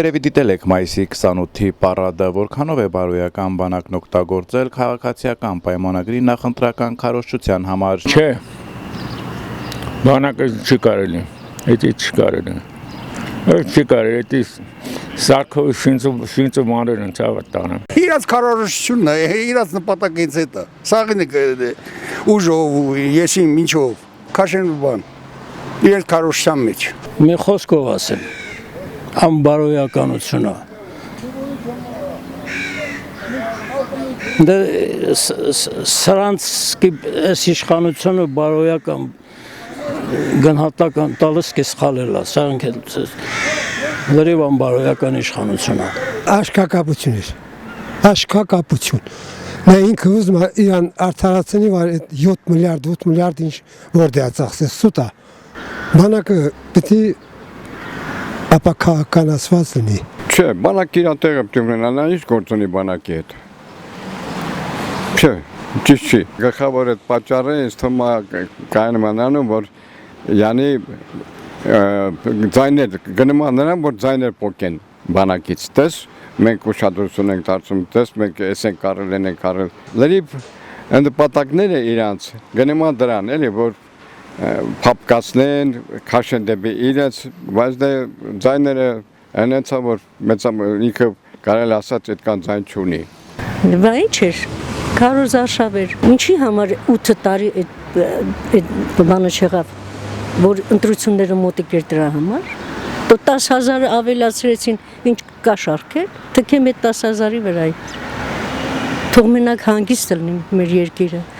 Երևի դիտել եք մայիսի 28-ի պարադը, որքանով է բարոյական բանակն օգտագործել քաղաքացիական պայմանագրի նախընտրական քարոզչության համար։ Չէ, բանակը չի կարելի, էդի չի կարելի, չի կարելի, էդի Սարքովի շինծը մանրեր են ծավը տանը։ Իրաց քարոզչությունն է, իրաց նպատակից հետը, սաղին ուժով, եսին մինչով, քաշեն բան, իրաց քարոզչության մեջ։ Մի խոսքով ասեմ, անբարոյականությունը սրանց այս իշխանությունը բարոյական գնահատական տալս կես խալել է, սրանք են լրիվ անբարոյական իշխանությունը։ Աշկակապություն էր, աշկակապություն։ Նա ինքը ուզում է իրան արդարացնի, որ 7 միլիարդ, 8 միլիարդ ինչ որտեղ է ծախսել, սուտ է։ Բանակը պիտի ապա քաղաքականացված լինի։ Չէ, բանակը իր տեղը պիտի ունենա, նա ինչ գործ ունի բանակի հետ։ Չէ, ճիշտ չի։ Գլխավոր այդ պատճառը ինձ թվում է կայանում է նրանում, որ յանի ձայներ գնում է նրան, որ ձայներ փոկեն բանակից։ Տես, մենք ուշադրություն ենք դարձնում, տես, մենք էս ենք կարել, են ենք կարել։ Լրիվ նպատակները իրանց գնում է դրան, էլի, որ փապկացնեն, քաշեն դեպի իրենց, բայց դե ձայները այնեցա, որ ինքը կարել ասած այդքան ձայն չունի։ Բա ինչ էր, քարոզարշավ էր, ինչի համար 8 տարի այդ բանը չեղավ, որ ընտրությունները մոտիկ էր դրա համար, 10,000 ավելացրեցին, ինչ կա շարքել, թքեմ այդ 10,000-ի վրայի, թող մենակ հանգիստ լինի մեր երկիրը։